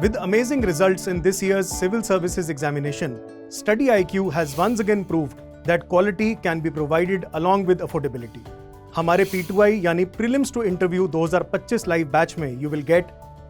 With amazing results in this year's Civil Services examination, Study IQ has once again proved that quality can be provided along with affordability. हमारे P2I यानी Prelims to Interview 2025 live batch में you will get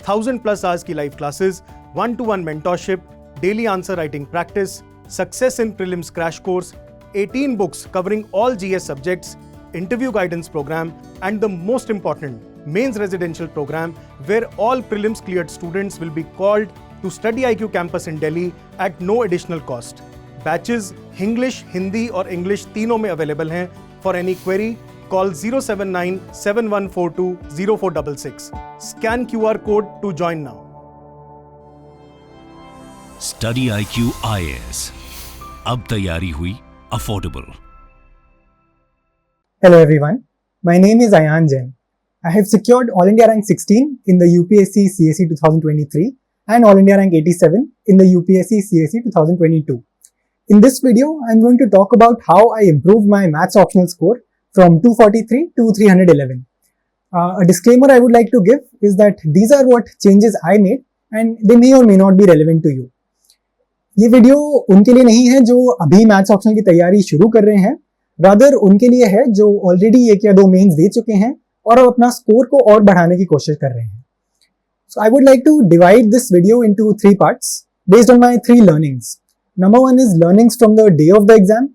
1000+ hours की live classes, 1-to-1 mentorship, daily answer writing practice, success in prelims crash course, 18 books covering all GS subjects, interview guidance program, and the most important, mains residential program where all prelims cleared students will be called to Study IQ campus in Delhi at no additional cost. Batches English, Hindi और English तीनों में available हैं. For any query, call 079-7142-0466. Scan QR code to join now. Study IQ IAS. अब तैयारी हुई affordable. Hello everyone, my name is Ayan Jain. I have secured All India Rank 16 in the UPSC CSE 2023 and All India Rank 87 in the UPSC CSE 2022. In this video, I am going to talk about how I improved my maths optional score from 243 to 311. A disclaimer I would like to give is that these are what changes I made and they may or may not be relevant to you. ये video उनके लिए नहीं है जो अभी maths optional की तैयारी शुरू कर रहे हैं, रादर उनके लिए है जो ऑलरेडी 1 या 2 मेंस दे चुके हैं और अब अपना स्कोर को और बढ़ाने की कोशिश कर रहे हैं. So I would like to divide this video into 3 parts based on my 3 learnings. Number 1 is learnings from the day of the exam.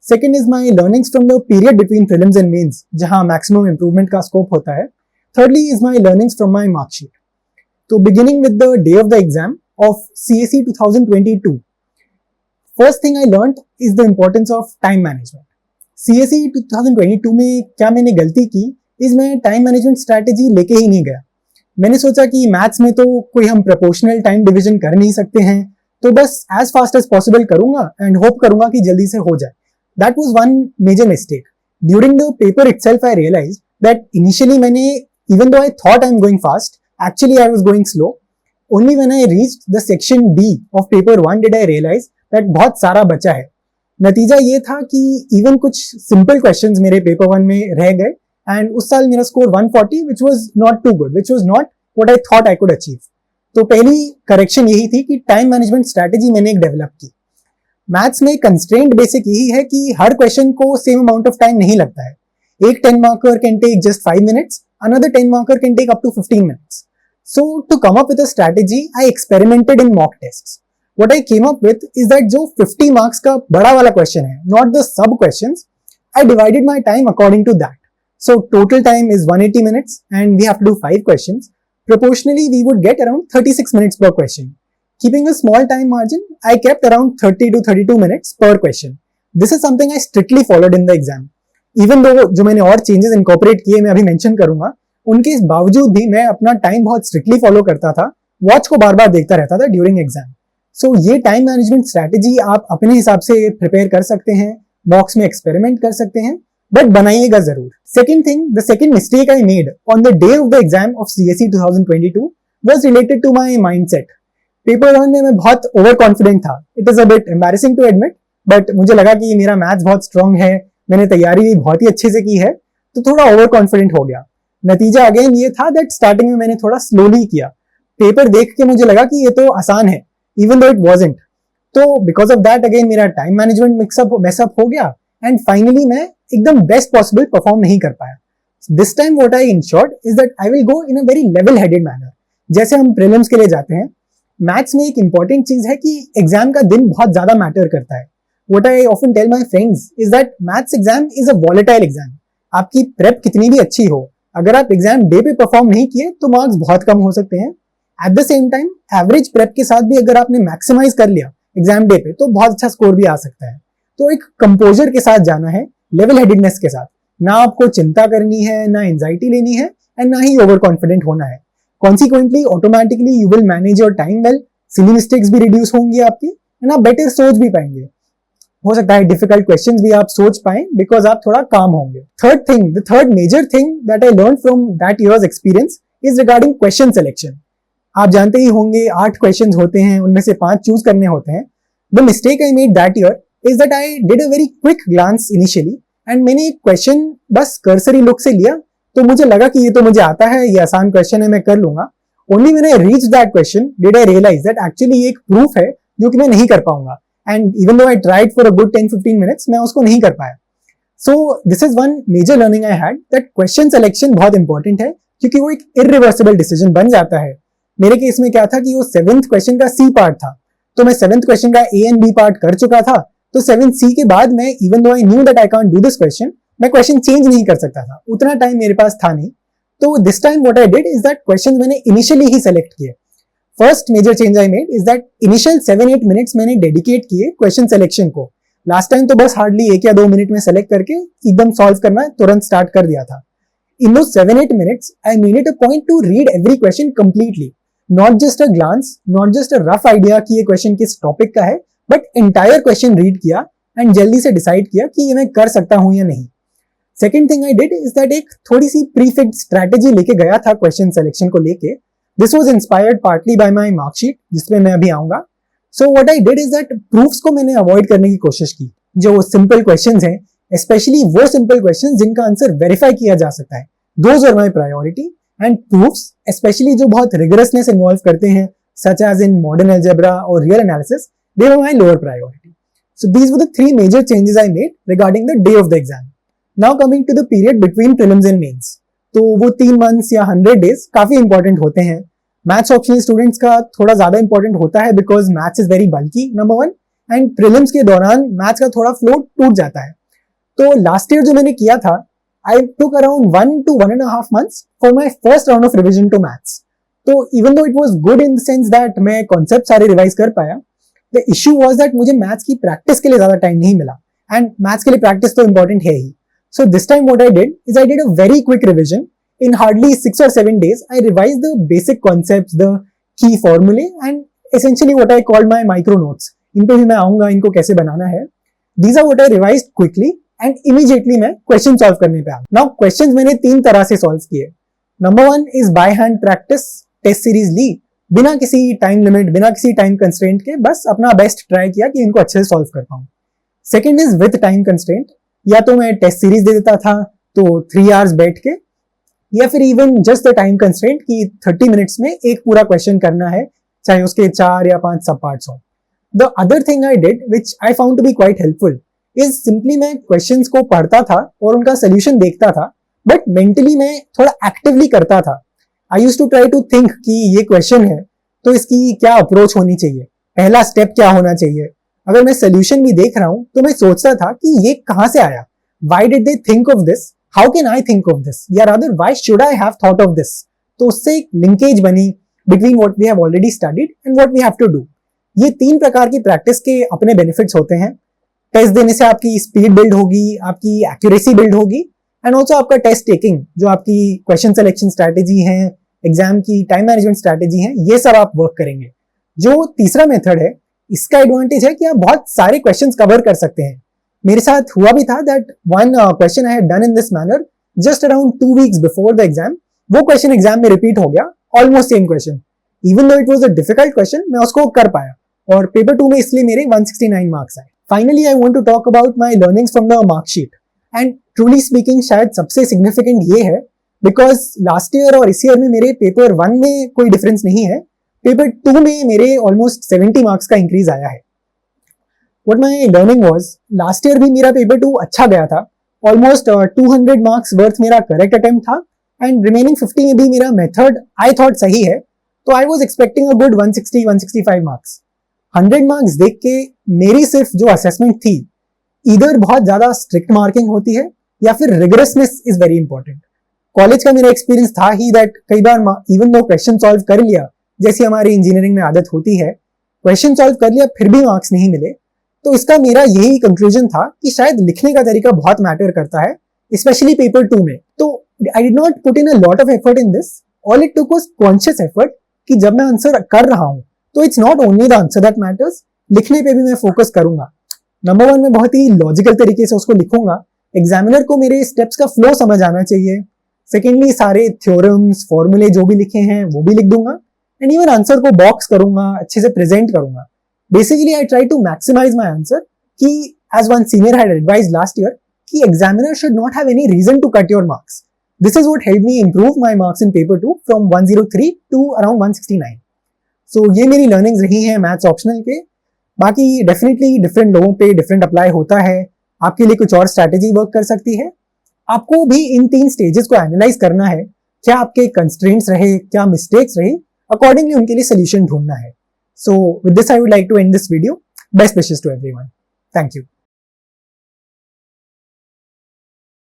Second is my learnings from the period between prelims and mains, जहां maximum improvement का scope होता है. Thirdly is my learnings from my mark sheet. So beginning with the day of the exam of CSE 2022. First thing I learned is the importance of time management. CSE 2022 में क्या मैंने गलती की इसमें time management strategy लेके ही नहीं गया. मैंने सोचा कि मैथ्स में तो कोई हम प्रोपोर्शनल टाइम डिवीजन कर नहीं सकते हैं, तो बस एज फास्ट एज पॉसिबल करूंगा एंड होप करूंगा कि जल्दी से हो जाए. That was one major mistake. During the paper itself I realised that initially मैंने even though I thought I am going fast, actually I was going slow. Only when I reached the section B of paper 1 did I realise that बहुत सारा बचा है. नतीजा ये था कि even कुछ सिंपल क्वेश्चंस मेरे पेपर 1 में रह गए एंड उस साल मेरा score 140 which was not too good, which was not what I thought I could achieve. तो पहली करेक्शन यही थी कि टाइम मैनेजमेंट स्ट्रैटेजी मैंने एक डेवलप की. मैथ्स में कंस्ट्रेंट बेसिक यही है कि हर क्वेश्चन को सेम अमाउंट ऑफ टाइम नहीं लगता है. एक 10 marker can take just 5 minutes, another 10 marker can take up to 15 minutes. So to come up with a strategy, I experimented in mock tests. What I came up with is that जो 50 marks का बड़ा वाला question है, not the sub questions, I divided my time according to that. So total time is 180 minutes and we have to do 5 questions. Proportionally, we would get around 36 minutes per question. Keeping a small time margin, I kept around 30 to 32 minutes per question. This is something I strictly followed in the exam. Even though जो मैंने और changes incorporate किए मैं अभी mention करूंगा, उनके बावजूद भी मैं अपना time बहुत strictly follow करता था, watch को बार बार देखता रहता था during exam. So ये time management strategy आप अपने हिसाब से prepare कर सकते हैं, box में experiment कर सकते हैं, बट बनाइएगा जरूर. Second thing, the second mistake I made on the day of the exam of CSE 2022 was related to my mindset. Paper 1 में मैं बहुत ओवर कॉन्फिडेंट था. It is a bit embarrassing to admit, but मुझे लगा कि मेरा maths बहुत strong है, मैंने तैयारी भी बहुत ही अच्छे से की है, तो थोड़ा ओवर कॉन्फिडेंट हो गया. नतीजा अगेन ये था दैट स्टार्टिंग में मैंने थोड़ा स्लोली किया. पेपर देख के मुझे लगा कि ये तो आसान है, इवन दो इट वाजंट. तो बिकॉज ऑफ दैट अगेन मेरा टाइम मैनेजमेंट मैसअप हो गया एंड फाइनली मैं एकदम बेस्ट पॉसिबल परफॉर्म नहीं कर पाया. This time what I insured is that I will go in a very level headed manner. जैसे हम प्रीलिम्स के लिए जाते हैं, मैथ्स में एक इंपॉर्टेंट चीज है कि एग्जाम का दिन बहुत ज्यादा मैटर करता है. What I often tell my friends is that maths exam is a volatile exam. आपकी प्रेप कितनी भी अच्छी हो, अगर आप एग्जाम डे पे परफॉर्म नहीं किए तो मार्क्स बहुत कम हो सकते हैं. At the same time average prep के साथ भी अगर आपने मैक्सिमाइज कर लिया एग्जाम डे पे तो बहुत अच्छा स्कोर भी आ सकता है. तो एक कंपोजर के साथ जाना है, लेवल हेडेडनेस के साथ. ना आपको चिंता करनी है, ना एंजाइटी लेनी है एंड ना ही ओवर कॉन्फिडेंट होना है. Consequently automatically you will manage your time well, silly mistakes भी रिड्यूस होंगी आपकी एंड आप बेटर सोच भी पाएंगे. हो सकता है डिफिकल्ट क्वेश्चंस भी आप सोच पाएं बिकॉज आप थोड़ा काम होंगे. Third thing, the third major thing that I learn from that years experience is regarding question selection. आप जानते ही होंगे 8 क्वेश्चन होते हैं, उनमें से 5 चूज करने होते हैं. The mistake I made that year is that I did a very quick glance initially and मैंने एक क्वेश्चन बस कर्सरी लुक से लिया तो मुझे लगा कि ये तो मुझे आता है, ये आसान क्वेश्चन है, मैं कर लूंगा. Only when I reach that question did I realise that actually ये एक प्रूफ है जो कि मैं नहीं कर पाऊंगा, and even though I tried for a good 10-15 minutes, मैं उसको नहीं कर पाया. So this is one major learning I had, that question selection बहुत इंपॉर्टेंट है, क्योंकि वो एक इरिवर्सिबल डिसीजन बन जाता है. मेरे केस में क्या था कि वो 7th क्वेश्चन का सी पार्ट था, तो मैं 7th क्वेश्चन का ए एंड बी पार्ट कर चुका था, तो 7th सी के बाद मैं even though I knew that I can't do this question, मैं क्वेश्चन चेंज नहीं कर सकता था, उतना टाइम मेरे पास था नहीं. तो this time what I did is that question मैंने इनिशियली ही सेलेक्ट किए. First major change I made is that initial 7-8 minutes मैंने डेडिकेट किए क्वेश्चन सिलेक्शन को. लास्ट टाइम तो बस हार्डली 1 या 2 मिनट में सेलेक्ट करके एकदम सॉल्व करना तुरंत स्टार्ट कर दिया था. In those 7-8 minutes, I made it a point to read every question completely. Not just a glance, not just a rough idea कि ये question किस topic का है, but entire question read किया and जल्दी से decide किया कि ये मैं कर सकता हूँ या नहीं. Second thing I did is that एक थोड़ी सी prefixed strategy लेके गया था question selection को लेके. This was inspired partly by my mark sheet, जिसमें मैं अभी आऊंगा. So what I did is that proofs को मैंने avoid करने की कोशिश की. जो simple questions हैं, especially वो simple questions जिनका आंसर वेरीफाई किया जा सकता है, those are my priority. And proofs, especially जो बहुत rigorousness involve करते हैं, such as in modern algebra or real analysis, they were my lower priority. So these were the 3 major changes I made regarding the day of the exam. Now coming to the period between prelims and mains. तो वो 3 months या 100 days काफी important होते हैं. Maths optional students का थोड़ा ज्यादा important होता है because maths is very bulky, number 1, and prelims के दौरान मैथ्स का थोड़ा फ्लो टूट जाता है. तो लास्ट ईयर जो मैंने किया था, I took around 1 to 1.5 months for my first round of revision to maths. तो even though it was good in the sense that मैं concept सारे रिवाइज कर पाया, the issue was that मुझे मैथ्स की प्रैक्टिस के लिए ज्यादा टाइम नहीं मिला, एंड मैथ्स के लिए प्रैक्टिस तो इंपॉर्टेंट है ही. So this time what I did is I did a very quick revision. In hardly 6 or 7 days, I revised the basic concepts, the key formulae, and essentially what I called my micro notes. इन पे भी मैं आऊंगा इनको कैसे बनाना है. These are what I revised quickly and immediately मैं question solve करने पे आ. Now questions मैंने 3 तरह से solve किए. Number 1 is by hand practice, test series ली, बिना किसी time limit, बिना किसी time constraint के, बस अपना best try किया कि इनको अच्छे से solve कर पाऊं. Second is with time constraint, या तो मैं test series दे देता था तो 3 hours बैठ के, या फिर even just the time constraint कि 30 मिनट्स में एक पूरा क्वेश्चन करना है, चाहे उसके 4 या 5 सब पार्ट्स हो. The other thing I did which I found to be quite helpful is simply मैं क्वेश्चंस को पढ़ता था और उनका सोल्यूशन देखता था, बट मेंटली मैं थोड़ा एक्टिवली करता था. I used to try to think कि ये क्वेश्चन है तो इसकी क्या अप्रोच होनी चाहिए, पहला स्टेप क्या होना चाहिए. अगर मैं सोल्यूशन भी देख रहा हूं तो मैं सोचता था कि ये कहां से आया, why did they think of this, how can I think of this, या rather why should I have thought of this. तो उससे एक लिंकेज बनी between what we have already studied and what we have to do. ये 3 प्रकार की practice के अपने बेनिफिट्स होते हैं. टेस्ट देने से आपकी स्पीड बिल्ड होगी, आपकी एक्यूरेसी बिल्ड होगी, एंड ऑल्सो आपका टेस्ट टेकिंग, जो आपकी क्वेश्चन सिलेक्शन स्ट्रैटेजी है, एग्जाम की टाइम मैनेजमेंट स्ट्रैटेजी है, ये सब आप वर्क करेंगे. जो तीसरा मेथड है, इसका एडवांटेज है कि आप बहुत सारे क्वेश्चन कवर कर सकते हैं. मेरे साथ हुआ भी था that one question I had done in this manner just around 2 weeks before the exam, वो क्वेश्चन एग्जाम में रिपीट हो गया, almost same question. Even though it was a difficult question, मैं उसको कर पाया और पेपर 2 में इसलिए मेरे 169 मार्क्स आए. Finally I want to talk about my learnings from the marksheet, and truly speaking शायद सबसे सिग्निफिकेंट ये है बिकॉज लास्ट ईयर और इस ईयर में मेरे पेपर 1 में कोई डिफरेंस नहीं है, पेपर 2 में मेरे ऑलमोस्ट 70 मार्क्स का इंक्रीज आया है. What my learning was, last year भी मेरा पेपर 2 अच्छा गया था, almost 200 marks worth मेरा correct attempt था, and remaining 50 में भी मेरा method I thought सही है, तो I was expecting a good 160-165 marks. 100 marks देख के मेरी सिर्फ जो assessment थी, either बहुत ज्यादा strict marking होती है या फिर rigorousness is very important. College का मेरा एक्सपीरियंस था ही दैट कई बार इवन दो क्वेश्चन सॉल्व कर लिया, जैसी हमारी इंजीनियरिंग में आदत होती है, क्वेश्चन सॉल्व कर लिया फिर भी मार्क्स नहीं मिले. तो इसका मेरा यही कंक्लूजन था कि शायद लिखने का तरीका बहुत मैटर करता है, स्पेशली पेपर 2 में. तो I did not put in a lot of effort in this, all it took was conscious effort कि जब मैं आंसर कर रहा हूं तो it's not only the answer that matters, लिखने पे भी मैं फोकस करूंगा. नंबर 1 मैं बहुत ही लॉजिकल तरीके से उसको लिखूंगा, एग्जामिनर को मेरे स्टेप्स का फ्लो समझ आना चाहिए. सेकेंडली सारे थ्योरम्स फॉर्मूले जो भी लिखे हैं वो भी लिख दूंगा, एंड इवन आंसर को बॉक्स करूंगा, अच्छे से प्रेजेंट करूंगा. Basically, I try to maximize my answer कि as one senior had advised last year कि examiner should not have any reason to cut your marks. This is what helped me improve my marks in paper 2 from 103 to around 169. So ये मेरी learnings रही हैं maths optional के. बाकी definitely different लोगों पे different apply होता है. आपके लिए कुछ और स्ट्रैटेजी वर्क कर सकती है. आपको भी इन 3 स्टेजेस को एनालाइज करना है. क्या आपके कंस्ट्रेंट्स रहे, क्या मिस्टेक्स रहे, अकॉर्डिंगली उनके लिए सोल्यूशन ढूंढना है. So with this I would like to end this video. Best wishes to everyone. Thank you.